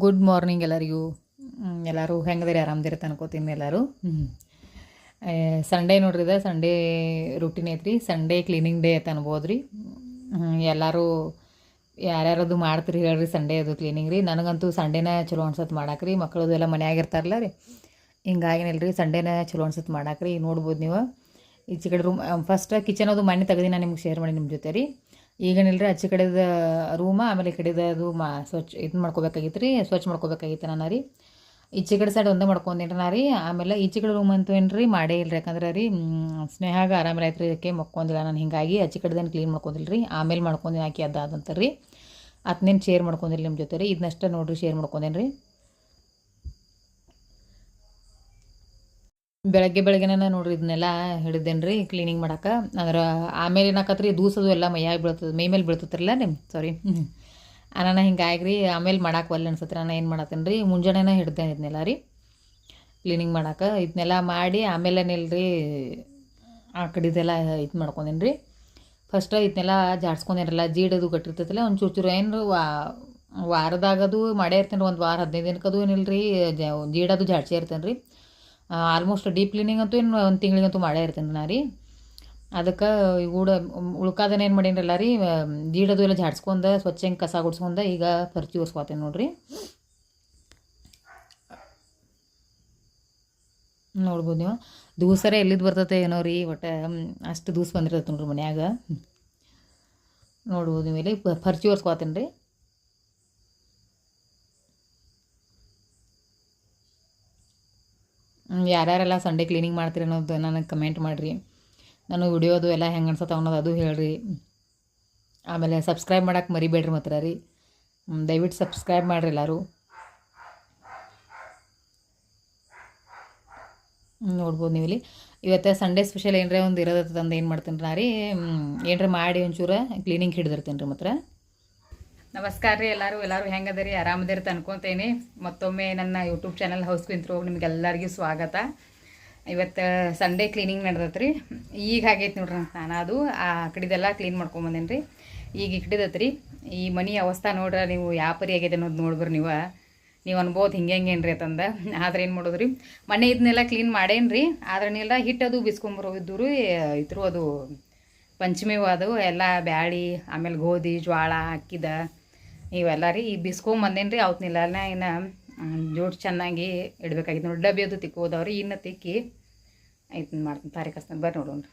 Good morning ಎಲ್ಲರಿಗೂ. ಎಲ್ಲರೂ ಹೆಂಗದಿರಿ? ಆರಾಮದಿರತ್ತೆ ಅನ್ಕೋತೀನಿ ಎಲ್ಲರೂ. ಸಂಡೇ ನೋಡ್ರಿ, ಇದು ಸಂಡೇ ರೂಟೀನ್ ಐತ್ರಿ. ಸಂಡೇ ಕ್ಲೀನಿಂಗ್ ಡೇ ಅಂತ ಅನ್ಬೋದು ರೀ. ಎಲ್ಲರೂ ಯಾರ್ಯಾರದು ಮಾಡ್ತೀರಿ ಹೇಳ್ರಿ ಸಂಡೇ ಅದು ಕ್ಲೀನಿಂಗ್ ರೀ. ನನಗಂತೂ ಸಂಡೇನ ಚಲೋ ಅನ್ಸತ್ತೆ ಮಾಡಾಕ್ರಿ. ಮಕ್ಕಳದು ಎಲ್ಲ ಮನ್ಯಾಗ ಇರ್ತಾರಲ್ಲ ರೀ, ಹಿಂಗಾಗಿನಲ್ರಿ ಸಂಡೇನ ಚಲೋ ಅನ್ಸತ್ತೆ ಮಾಡಾಕ್ರಿ. ನೋಡ್ಬೋದು ನೀವು ಈಚೆ ಕಡೆ ರೂಮ್ ಫಸ್ಟ್ ಕಿಚನ್ ಅದು ಮನೆ ತೆಗ್ದು ನಾನು ನಿಮ್ಗೆ ಶೇರ್ ಮಾಡಿ ನಿಮ್ಮ ಜೊತೆ ರೀ. ಈಗೇನಿಲ್ಲ ರೀ, ಆಚೆ ಕಡೆದ ರೂಮ ಆಮೇಲೆ ಈ ಕಡೆದ ಅದು ಸ್ವಚ್ಛ ಇದು ಮಾಡ್ಕೋಬೇಕಾಗಿತ್ತು ರೀ, ಸ್ವಚ್ಛ ಮಾಡ್ಕೋಬೇಕಾಗಿತ್ತು ನಾನು ರೀ. ಈಚೆ ಕಡೆ ಸೈಡ್ ಒಂದೇ ಮಾಡ್ಕೊಂಡೇನ್ರಿ ನಾ ರೀ. ಆಮೇಲೆ ಈಚೆ ಕಡೆ ರೂಮ್ ಅಂತೂ ಏನು ರೀ ಮಾಡೇ ಇಲ್ಲ ರೀ, ಯಾಕಂದ್ರೆ ರೀ ಸ್ನೇಹಾಗ ಆರಾಮಿಲ್ಲ ಆಯ್ತು ರೀ, ಅದಕ್ಕೆ ಮಕ್ಕೊಂದಿಲ್ಲ ನಾನು. ಹಿಂಗಾಗಿ ಆಚೆ ಕಡೆದೇನು ಕ್ಲೀನ್ ಮಾಡ್ಕೊಂಡಿಲ್ಲ ರೀ. ಆಮೇಲೆ ಮಾಡ್ಕೊಂಡು ಹಾಕಿ ಅದಾದಂತ ರೀ. ಅದನ್ನೇನು ಶೇರ್ ಮಾಡ್ಕೊಂಡಿಲ್ಲ ನಿಮ್ಮ ಜೊತೆ ರೀ. ಇದನ್ನಷ್ಟೇ ನೋಡಿರಿ ಶೇರ್ ಮಾಡ್ಕೊಂಡೇನು ರೀ. ಬೆಳಗ್ಗೆನೇ ನೋಡ್ರಿ ಇದನ್ನೆಲ್ಲ ಹಿಡಿದೇನು ರೀ ಕ್ಲೀನಿಂಗ್ ಮಾಡಕ್ಕೆ. ಅಂದ್ರೆ ಆಮೇಲೆ ಏನಾಕತ್ರಿ ದೂಸದು ಎಲ್ಲ ಮೈಯಾಗಿ ಬೀಳ್ತದೆ, ಮೈ ಮೇಲೆ ಬೀಳ್ತತ್ರಲ್ಲ ನಿಮ್ಮ ಸಾರಿ ನಾನು ಹಿಂಗಾಗಿ ರೀ ಆಮೇಲೆ ಮಾಡಕ್ಕೆ ಒಲ್ಲೆ ಅನ್ಸತ್ತೆ. ನಾನು ಏನು ಮಾಡತ್ತೇನೆ ರೀ, ಮುಂಜಾನೆನೇ ಹಿಡ್ದೇನೆ ಇದನ್ನೆಲ್ಲ ರೀ ಕ್ಲೀನಿಂಗ್ ಮಾಡಕ್ಕೆ. ಇದನ್ನೆಲ್ಲ ಮಾಡಿ ಆಮೇಲೆ ನಿಲ್ರಿ ಆ ಕಡೆದೆಲ್ಲ ಇದು ಮಾಡ್ಕೊಂಡೇನಿ ರೀ. ಫಸ್ಟ್ ಇದನ್ನೆಲ್ಲ ಜಾಡ್ಸ್ಕೊಂಡೇನಲ್ಲ, ಜೀಡದು ಗಟ್ಟಿರ್ತೈತಲ್ಲ ಒಂದು ಚೂರು ಏನು ವಾರದಾಗದು ಮಾಡೇ ಇರ್ತೇನೆ ರೀ. ಒಂದು ವಾರ 15 ದಿನಕ್ಕದು ಏನಿಲ್ಲ ರೀ ಜೀಡದು ಜಾಡ್ಸೇ ಇರ್ತೇನೆ ರೀ. ಆಲ್ಮೋಸ್ಟ್ ಡೀಪ್ ಕ್ಲೀನಿಂಗ್ ಅಂತೂ ಏನು ಒಂದು ತಿಂಗಳಿಗಂತೂ ಮಾಡೇ ಇರ್ತೇನೆ ನಾ ರೀ. ಅದಕ್ಕೆ ಉಳ್ಕಾದನ ಏನು ಮಾಡೀನಿರಲ್ಲ ರೀ, ಜೀಡದು ಎಲ್ಲ ಜಾಡ್ಸ್ಕೊಂಡ ಸ್ವಚ್ಛ ಹಿಂಗೆ ಕಸ ಗುಡ್ಸ್ಕೊಂಡ ಈಗ ಪರ್ಚಿ ಒರ್ಸ್ಕೊತೇನೆ ನೋಡ್ರಿ. ನೋಡ್ಬೋದು ನೀವು. ದೂಸರ ಎಲ್ಲಿದ್ದು ಬರ್ತೈತೆ ಏನೋ ರೀ, ಒಟ್ಟು ಅಷ್ಟು ದೂಸ ಬಂದಿರ್ತೈತೆ ನೋಡ್ರಿ ಮನ್ಯಾಗ. ನೋಡ್ಬೋದು ನೀವು ಇಲ್ಲಿ ಪರ್ಚಿ ಒರ್ಸ್ಕೊತೇನೆ ರೀ. ಯಾರ್ಯಾರೆಲ್ಲ ಸಂಡೇ ಕ್ಲೀನಿಂಗ್ ಮಾಡ್ತೀರಿ ಅನ್ನೋದು ನನಗೆ ಕಮೆಂಟ್ ಮಾಡಿರಿ. ನಾನು ವಿಡಿಯೋದು ಎಲ್ಲ ಹೆಂಗೆ ಅನ್ಸತ್ತೆ ಅನ್ನೋದು ಅದು ಹೇಳ್ರಿ. ಆಮೇಲೆ ಸಬ್ಸ್ಕ್ರೈಬ್ ಮಾಡೋಕೆ ಮರಿಬೇಡ್ರಿ ಮಾತ್ರ ರೀ. ದಯವಿಟ್ಟು ಸಬ್ಸ್ಕ್ರೈಬ್ ಮಾಡಿರಿ ಎಲ್ಲರೂ. ನೋಡ್ಬೋದು ನೀವು ಇಲ್ಲಿ. ಇವತ್ತು ಸಂಡೇ ಸ್ಪೆಷಲ್ ಏನರೇ ಒಂದು ಇರೋದಂದು ಏನು ಮಾಡ್ತೀನಿ ನಾ ರೀ, ಏನರ ಮಾಡಿ ಒಂಚೂರು ಕ್ಲೀನಿಂಗ್ ಹಿಡಿದಿರ್ತೀನಿ ರೀ ಮಾತ್ರ. ನಮಸ್ಕಾರ ರೀ ಎಲ್ಲರೂ ಹೆಂಗದರಿ? ಆರಾಮದಿರ್ತ ಅನ್ಕೊತೇನೆ. ಮತ್ತೊಮ್ಮೆ ನನ್ನ ಯೂಟ್ಯೂಬ್ ಚಾನಲ್ ಹೌಸ್ ಕ್ವೀನ್ ನಿಮಗೆಲ್ಲರಿಗೂ ಸ್ವಾಗತ. ಇವತ್ತು ಸಂಡೇ ಕ್ಲೀನಿಂಗ್ ನಡೆದತ್ತೆ ರೀ. ಈಗ ಆಗೈತೆ ನೋಡ್ರಿ, ನಾನು ಅದು ಆ ಕಡೆದೆಲ್ಲ ಕ್ಲೀನ್ ಮಾಡ್ಕೊಂಬಂದೇನಿ ರೀ. ಈಗ ಹಿಡಿದತ್ತೆ ರೀ. ಈ ಮನೆ ಅವಸ್ಥೆ ನೋಡ್ರಿ ನೀವು ಯಾವ ಪರಿ ಆಗೈತೆ ಅನ್ನೋದು ನೋಡ್ಬರ್ರಿ ನೀವು ಅನ್ಬೋದು ಹಿಂಗೇನ್ರಿ ಅಂತಂದ. ಆದ್ರೆ ಏನು ಮಾಡೋದು ರೀ, ಮನೆ ಇದನ್ನೆಲ್ಲ ಕ್ಲೀನ್ ಮಾಡೇನಿ ರೀ. ಆದ್ರನ್ನೆಲ್ಲ ಹಿಟ್ಟದು ಬಿಸ್ಕೊಂಬರೋಗಿದ್ದು ರೀ. ಇದ್ರು ಅದು ಪಂಚಮಿವು ಅದು ಎಲ್ಲ ಬ್ಯಾಳಿ ಆಮೇಲೆ ಗೋಧಿ ಜ್ವಾಳ ಅಕ್ಕಿದ ಇವೆಲ್ಲ ರೀ ಈಗ ಬಿಸ್ಕೊಂಬಂದೇನು ರೀ. ಅವತ್ನೆಲ್ಲ ಇನ್ನು ಜೋಡಿ ಚೆನ್ನಾಗಿ ಇಡಬೇಕಾಗಿತ್ತು ನೋಡಿ. ಡಬ್ಬಿ ಅದು ತಿಕ್ಕೋದವ್ರಿ, ಇನ್ನು ತಿಕ್ಕಿ ಇದನ್ನ ಮಾಡ್ತೀನಿ ತಾರೀಕು ಹಚ್ತಾನೆ ಬರ್ರಿ ನೋಡೋಣ ರೀ.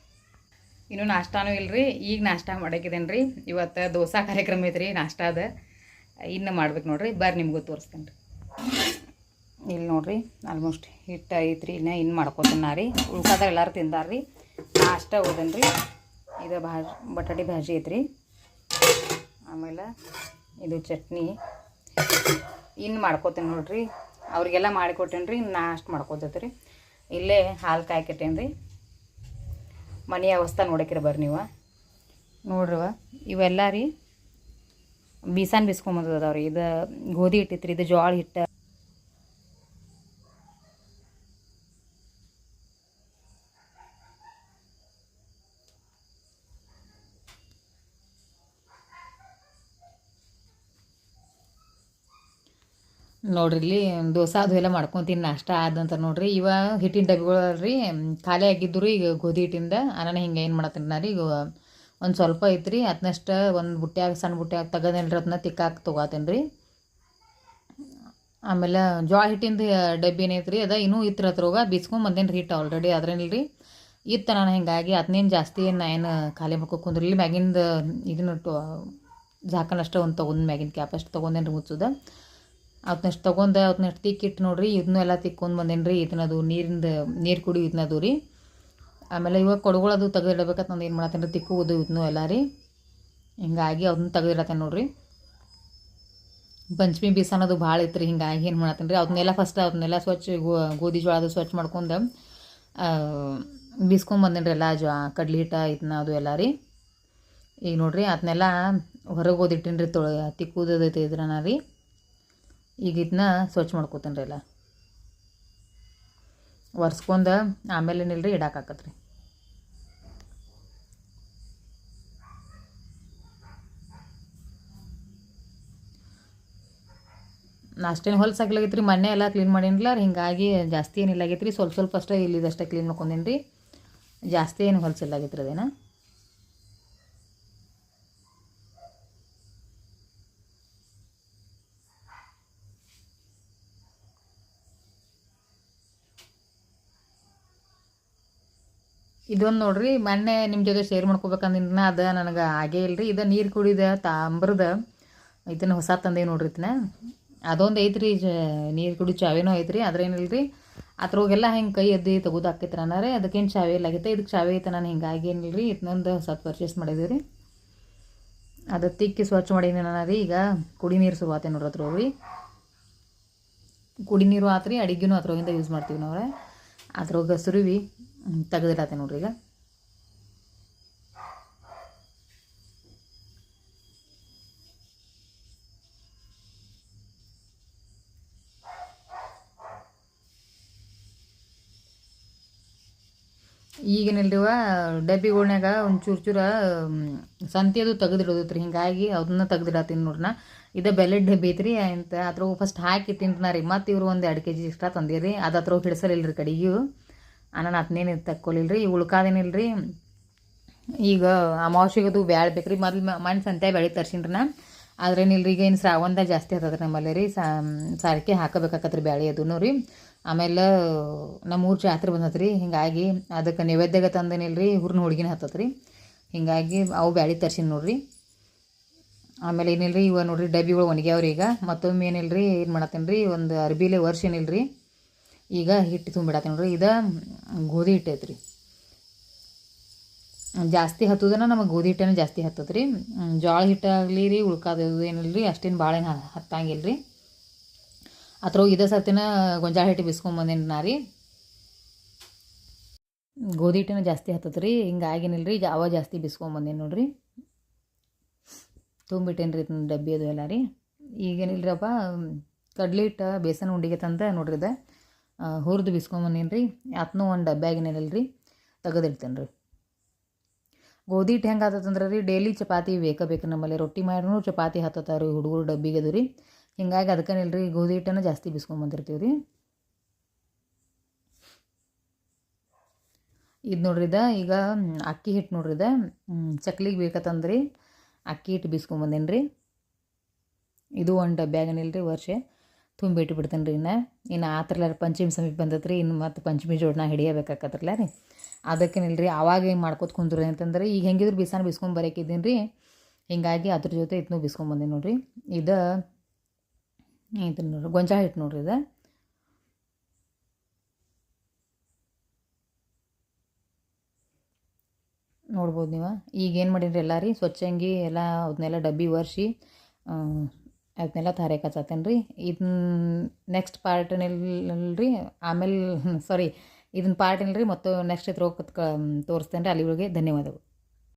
ಇನ್ನೂ ನಾಷ್ಟಾನೂ ಇಲ್ಲ ರೀ, ಈಗ ನಾಷ್ಟ ಮಾಡಾಕಿದ್ದೇನೆ ರೀ. ಇವತ್ತು ದೋಸೆ ಕಾರ್ಯಕ್ರಮ ಐತೆ ರೀ, ನಾಷ್ಟಾದ ಇನ್ನು ಮಾಡ್ಬೇಕು ನೋಡ್ರಿ. ಬರ್ರಿ ನಿಮ್ಗೂ ತೋರಿಸ್ತೇನೆ ರೀ. ಇಲ್ಲಿ ನೋಡ್ರಿ ಆಲ್ಮೋಸ್ಟ್ ಹಿಟ್ಟು ಐತ್ರಿ, ಇನ್ನು ಮಾಡ್ಕೊತೀನಿ ನಾ ರೀ. ಉಳ್ಕಾದ ಎಲ್ಲರೂ ತಿಂದಾರ ರೀ. ನಾಷ್ಟ ಹೋದನ್ ರೀ. ಇದು ಬಟಾಟಿ ಭಾಜಿ ಐತ್ರಿ. ಆಮೇಲೆ ಇದು ಚಟ್ನಿ ಇನ್ನು ಮಾಡ್ಕೋತೇನೆ ನೋಡ್ರಿ. ಅವ್ರಿಗೆಲ್ಲ ಮಾಡಿಕೊಟ್ಟೇನೆ ರೀ, ನಾಷ್ಟ ಮಾಡ್ಕೋತೈತೆ ರೀ. ಇಲ್ಲೇ ಹಾಲು ಕಾಯ್ಕಿಟ್ಟೇನೆ ರೀ. ಮನೆ ಅವಸ್ಥೆ ನೋಡಕ್ಕಿರ ಬರ್ರಿ ನೀವು ನೋಡ್ರಿವ. ಇವೆಲ್ಲ ರೀ ಬೀಸಾನ್ ಬಿಸ್ಕೊಂಬಂದದವ್ರಿ. ಇದು ಗೋಧಿ ಹಿಟ್ಟಿತ್ತು ರೀ, ಇದು ಜೋಳ ಹಿಟ್ಟು. ನೋಡ್ರಿ ಇಲ್ಲಿ ದೋಸೆ ಅದು ಎಲ್ಲ ಮಾಡ್ಕೊತೀನಿ ನಾಷ್ಟ ಆದಂತ ನೋಡ್ರಿ. ಇವ ಹಿಟ್ಟಿನ ಡಬ್ಬಿಗಳು ರೀ ಖಾಲಿ ಆಗಿದ್ದು ರೀ. ಈಗ ಗೋಧಿ ಹಿಟ್ಟಿಂದ ನಾನು ಹಿಂಗೆ ಏನು ಮಾಡತ್ತೀನಿ ನಾ ರೀ, ಈಗ ಒಂದು ಸ್ವಲ್ಪ ಐತ್ರಿ. ಅದನ್ನಷ್ಟು ಒಂದು ಬುಟ್ಟ್ಯಾಗ ಸಣ್ಣ ಬುಟ್ಟ್ಯಾಗ ತೆಗೆದೇನ್ರಿ, ಅದನ್ನ ತಿಕ್ಕಾಕಿ ತೊಗೋತೀನಿ ರೀ. ಆಮೇಲೆ ಜೋಳ ಹಿಟ್ಟಿಂದ ಡಬ್ಬಿ ಏನೈತ್ರಿ, ಅದ ಇನ್ನೂ ಇತ್ರ ಹತ್ರೋಗ ಬಿಸ್ಕೊಂಬಂದೇನು ರೀ ಹಿಟ್ಟು ಆಲ್ರೆಡಿ. ಅದ್ರೇನಿಲ್ಲ ರೀ ಇತ್ತು ನಾನು ಹಿಂಗಾಗಿ ಅದನ್ನೇನು ಜಾಸ್ತಿ ಏನು ಖಾಲಿ ಮಾಡ್ಕೊ ಕುಂದ್ರಿಲ್ಲಿ. ಮ್ಯಾಗಿಂದ ಇದನ್ನ ಜಾಕನಷ್ಟು ಒಂದು ತೊಗೊಂಡು ಮ್ಯಾಗಿನ ಕ್ಯಾಪ್ ಅಷ್ಟು ತೊಗೊಂಡೇನು ರೀ ಮುಚ್ಚುದ. ಅದನ್ನಷ್ಟು ತೊಗೊಂಡು ಅದನ್ನಷ್ಟು ತಿಕ್ಕಿಟ್ಟು ನೋಡ್ರಿ. ಇದನ್ನೂ ಎಲ್ಲ ತಿಕ್ಕೊಂಡು ಬಂದೇನು ರೀ. ಇದನ್ನದು ನೀರು ಕುಡಿ ಇದನ್ನದು ರೀ. ಆಮೇಲೆ ಇವಾಗ ಕೊಡಗಳದು ತೆಗೆದಿಡಬೇಕಂತ ನಾನು ಏನು ಮಾಡತ್ತೇನೆ ರೀ, ತಿಕ್ಕುವುದು ಇದನ್ನೂ ಎಲ್ಲ ರೀ. ಹಿಂಗಾಗಿ ಅದನ್ನ ತೆಗೆದಿಡತ್ತೇನೆ ನೋಡಿರಿ. ಪಂಚಮಿ ಬೀಸ ಅನ್ನೋದು ಭಾಳ ಇತ್ತು ರೀ. ಹಿಂಗಾಗಿ ಏನು ಮಾಡತ್ತೇನೆ ರೀ, ಅದನ್ನೆಲ್ಲ ಸ್ವಚ್ಛ ಗೋಧಿ ಜೋಳ ಅದು ಸ್ವಚ್ಛ ಮಾಡ್ಕೊಂಡು ಬೀಸ್ಕೊಂಬಂದೇನಿ ರೀ ಎಲ್ಲ ಕಡ್ಲಿ ಹಿಟ್ಟು ಇದನ್ನ ಅದು ಎಲ್ಲ ರೀ. ಈಗ ನೋಡಿರಿ ಅದನ್ನೆಲ್ಲ ಹೊರಗೆ ಓದಿಟ್ಟಿನಿ ರೀ, ತಿಕ್ಕುದೈತೆ ಇದ್ರನ ರೀ. ಈಗ ಇದನ್ನ ಸ್ವಚ್ಛ ಮಾಡ್ಕೋತೇನೆ ರೀ ಎಲ್ಲ ಒರೆಸ್ಕೊಂಡು. ಆಮೇಲೆ ಏನಿಲ್ಲ ರೀ ಇಡಾಕಾಕತ್ರಿ. ಅಷ್ಟೇನು ಹೊಲ್ಸು ಆಗ್ಲಾಗೈತೆ ರೀ, ಮೊನ್ನೆ ಎಲ್ಲ ಕ್ಲೀನ್ ಮಾಡೀನಿಲ್ಲ ರೀ. ಹಿಂಗಾಗಿ ಜಾಸ್ತಿ ಏನಿಲ್ಲ ಆಗೈತೆ ರೀ, ಸ್ವಲ್ಪ ಅಷ್ಟೇ ಇಲ್ಲಿದಷ್ಟೇ ಕ್ಲೀನ್ ಮಾಡ್ಕೊಂಡೇನಿ ರೀ. ಜಾಸ್ತಿ ಏನು ಹೊಲ್ಸಿಲ್ಲಾಗೈತೆ ರೀ ಅದೇನ. ಇದೊಂದು ನೋಡ್ರಿ, ಮೊನ್ನೆ ನಿಮ್ಮ ಜೊತೆ ಶೇರ್ ಮಾಡ್ಕೋಬೇಕಂದಿನ ಅದು ನನಗೆ ಆಗೇ ಇಲ್ಲ ರೀ. ಇದು ನೀರು ಕುಡಿದ ತಾಮ್ರದ ಇದನ್ನು ಹೊಸ ತಂದೇವಿ ನೋಡ್ರಿ. ಇದನ್ನ ಅದೊಂದು ಐತ್ರಿ, ನೀರು ಕುಡಿ ಚಾವೇನೋ ಐತ್ರಿ. ಅದ್ರೇನಿಲ್ಲ ರೀ, ಅದ್ರೋಗೆಲ್ಲ ಹಿಂಗೆ ಕೈ ಎದ್ದು ತೆಗೆದು ಹಾಕೈತ್ರಿ ಅನ್ನಾರೆ. ಅದಕ್ಕೇನು ಚಾವೆ ಇಲ್ಲ ಆಗೈತೆ, ಇದಕ್ಕೆ ಚಾವೆ ಐತೆ. ನಾನು ಹಿಂಗಾಗಿ ಏನಿಲ್ಲ ರೀ, ಇದನ್ನೊಂದು ಹೊಸ ಪರ್ಚೇಸ್ ಮಾಡಿದ್ದೀವಿ ರೀ. ಅದು ತಿಕ್ಕಿ ಸ್ವಚ್ಛ ಮಾಡೀನಿ ನಾನು ರೀ. ಈಗ ಕುಡಿ ನೀರು ಸುರುವಾತೆ ನೋಡ್ರಿ ಅದ್ರೋಗ್ರಿ. ಕುಡಿ ನೀರು ಆತ್ರಿ, ಅಡಿಗೆನೂ ಅದ್ರೊಗಿಂದ ಯೂಸ್ ಮಾಡ್ತೀವಿ ನಾವು. ಅದ್ರೊಳಗೆ ಸುರುವಿ ತೆಗೆದಿಡತ್ತೆ ನೋಡ್ರಿ. ಈಗ ಈಗೇನಿಲ್ರಿವ ಡಬ್ಬಿಗಳ್ನಾಗ ಒಂದು ಚೂರು ಸಂತಿ ಅದು ತೆಗೆದಿಡೋದೈತೆ ರೀ. ಹಿಂಗಾಗಿ ಅದನ್ನ ತೆಗೆದಿಡತ್ತೀನಿ ನೋಡ್ರಿ. ಇದು ಬೆಲ್ಲದ ಡಬ್ಬಿ ಐತ್ರಿ ಅಂತ ಅದ್ರ ಫಸ್ಟ್ ಹಾಕಿ ತಿಂತಾನ ರೀ. ಮತ್ತು ಇವರು ಒಂದು 2 kg ಎಕ್ಸ್ಟ್ರಾ ತಂದಿರಿ. ಅದು ಅದ್ರ ಹಿಡಿಸಲಿಲ್ಲ ರೀ ಕಡೆಗೂ. ನಾನು ಅದನ್ನೇನು ತಕ್ಕೊಲಿಲ್ಲ ರೀ. ಉಳ್ಕಾದೇನಿಲ್ಲ ರೀ. ಈಗ ಅಮಾವಾಸ್ಯೆಗದು ಬ್ಯಾಳೆ ಬೇಕು ರೀ. ಮನೆ ಸಂತೆ ಬ್ಯಾಳೆ ತರ್ಸಿನ್ರಿ ನಾ. ಆದ್ರೇನಿಲ್ಲ ರೀ, ಈಗ ಏನು ಶ್ರಾವಣದಾಗ ಜಾಸ್ತಿ ಆಗ್ತದೆ ರೀ ನಮ್ಮಲ್ಲಿ ರೀ. ಸಾರಿಕೆ ಹಾಕಬೇಕಾಕತ್ರಿ ಬ್ಯಾಳೆ ಅದೂ ರೀ. ಆಮೇಲೆ ನಮ್ಮೂರು ಜಾತ್ರೆ ಬಂದತ್ರಿ ರೀ. ಹಿಂಗಾಗಿ ಅದಕ್ಕೆ ನೈವೇದ್ಯಗೆ ತಂದೇನಿಲ್ಲ ರೀ, ಹೂರ್ಣ ಹೋಳ್ಗಿನ ಹತ್ತತ್ರಿ ರೀ. ಹಿಂಗಾಗಿ ಅವು ಬ್ಯಾಳೆ ತರ್ಸಿನಿ ನೋಡ್ರಿ. ಆಮೇಲೆ ಏನಿಲ್ಲ ರೀ, ಇವ ನೋಡಿರಿ ಡಬ್ಬಿಗಳು ಒಣಗ್ಯಾವ್ರಿ. ಈಗ ಮತ್ತೊಮ್ಮೆ ಏನಿಲ್ಲ ರೀ, ಏನು ಮಾಡತ್ತೇನೆ ರೀ, ಒಂದು ಅರ್ಬಿಲೆ ವರ್ಷ ಏನಿಲ್ಲ ರೀ. ಈಗ ಹಿಟ್ಟು ತುಂಬಿಡತ್ತೇನೆ ನೋಡ್ರಿ. ಇದು ಗೋಧಿ ಹಿಟ್ಟು ಐತ್ರಿ. ಜಾಸ್ತಿ ಹತ್ತುದನ ನಮಗೆ ಗೋಧಿ ಹಿಟ್ಟೇನೆ ಜಾಸ್ತಿ ಹತ್ತದ ರೀ. ಜೋಳ ಹಿಟ್ಟಾಗಲಿ ರೀ, ಉಳ್ಕಾದದು ಏನಿಲ್ಲ ರೀ, ಅಷ್ಟೇನು ಭಾಳ ಏನು ಹತ್ತಂಗಿಲ್ಲ ರೀ. ಅದ್ರೊಳಗೆ ಇದೇ ಸರ್ತಿನ ಗೊಂಜಾಳ ಹಿಟ್ಟು ಬಿಸ್ಕೊಂಬಂದೇನಿ ನಾ ರೀ. ಗೋಧಿ ಹಿಟ್ಟೇನ ಜಾಸ್ತಿ ಹತ್ತದ ರೀ. ಹಿಂಗಾಗೇನಿಲ್ಲ ರೀ, ಅವ ಜಾಸ್ತಿ ಬಿಸ್ಕೊಂಬಂದೇನಿ ನೋಡ್ರಿ. ತುಂಬಿಟ್ಟೇನಿ ರೀ ಡಬ್ಬಿ ಅದು ಎಲ್ಲ ರೀ. ಈಗೇನಿಲ್ರಪ್ಪ, ಕಡ್ಲಿ ಹಿಟ್ಟು ಬೇಸನ್ ಉಂಡಿಗೆ ತಂದ ನೋಡ್ರಿ. ಇದು ಹುರಿದು ಬಿಸ್ಕೊಂಬಂದೇನಿ ರೀ. ಅದನ್ನೂ ಒಂದು ಡಬ್ಬ್ಯಾಗೇನಿಲ್ಲ ರೀ, ತೆಗೆದಿಡ್ತೇನೆ ರೀ. ಗೋಧಿ ಹಿಟ್ಟು ಹೆಂಗೆ ಆತಂದ್ರೆ ರೀ, ಡೈಲಿ ಚಪಾತಿ ಬೇಕು ನಮ್ಮಲ್ಲಿ. ರೊಟ್ಟಿ ಮಾಡಿರೂ ಚಪಾತಿ ಹತ್ತತ್ತಾರ ರೀ ಹುಡುಗರು ಡಬ್ಬಿಗೆ ಅದು ರೀ. ಹಿಂಗಾಗಿ ಅದಕ್ಕೇನಿಲ್ಲ ರೀ, ಗೋಧಿ ಹಿಟ್ಟನ್ನು ಜಾಸ್ತಿ ಬಿಸ್ಕೊಂಬಂದಿರ್ತೀವಿ ರೀ. ಇದು ನೋಡ್ರಿ, ಈಗ ಅಕ್ಕಿ ಹಿಟ್ಟು ನೋಡ್ರಿ. ಚಕ್ಲಿಗೆ ಬೇಕತ್ತಂದ್ರಿ ಅಕ್ಕಿ ಹಿಟ್ಟು ಬಿಸ್ಕೊಂಬಂದೇನಿ ರೀ. ಇದು ಒಂದು ಡಬ್ಬ್ಯಾಗೇನಿಲ್ಲ ರೀ, ವರ್ಷ ತುಂಬಿಟ್ಟು ಬಿಡ್ತೇನೆ ರೀ. ಇನ್ನು ಆ ಥರ ಪಂಚಮಿ ಸಮೀಪ ಬಂದತ್ರಿ. ಇನ್ನು ಮತ್ತು ಪಂಚಮಿ ಜೋಡನ್ನ ಹಿಡಿಯಬೇಕಾಕತ್ರಲ್ಲ ರೀ. ಅದಕ್ಕೇನಿಲ್ಲ ರೀ, ಅವಾಗ ಏನು ಮಾಡ್ಕೋತ ಕುಂದ್ರಿ ಅಂತಂದ್ರೆ, ಈಗ ಹೆಂಗಿದ್ರು ಬಿಸಾನ ಬಿಸ್ಕೊಂಬರಕಿದ್ದೀನಿ ರೀ. ಹಿಂಗಾಗಿ ಅದ್ರ ಜೊತೆ ಇದನ್ನೂ ಬಿಸ್ಕೊಂಬಂದೇನಿ ನೋಡ್ರಿ. ಇದು ನೋಡ್ರಿ ಗೊಂಜಾಳ ಹಿಟ್ಟು ನೋಡ್ರಿ. ಇದು ನೋಡ್ಬೋದು ನೀವು. ಈಗ ಏನು ಮಾಡೀನಿ ಎಲ್ಲ ರೀ, ಸ್ವಚ್ಛಂಗಿ ಎಲ್ಲ ಅದನ್ನೆಲ್ಲ ಡಬ್ಬಿ ಒರೆಸಿ ಅದನ್ನೆಲ್ಲ ತಾರೇ ಕಚ್ಚತ್ತೇನೆ ರೀ. ಇದನ್ನ ನೆಕ್ಸ್ಟ್ ಪಾರ್ಟ್ ಏನಿಲ್ಲ ಆಮೇಲೆ ಸಾರಿ, ಇದನ್ನ ಪಾರ್ಟ್ ಏನಿಲ್ಲ ರೀ, ಮತ್ತು ನೆಕ್ಸ್ಟ್ ಇದ್ರೋಗಿ ತೋರಿಸ್ತೇನೆ ರೀ. ಅಲ್ಲಿವರೆಗೆ ಧನ್ಯವಾದಗಳು.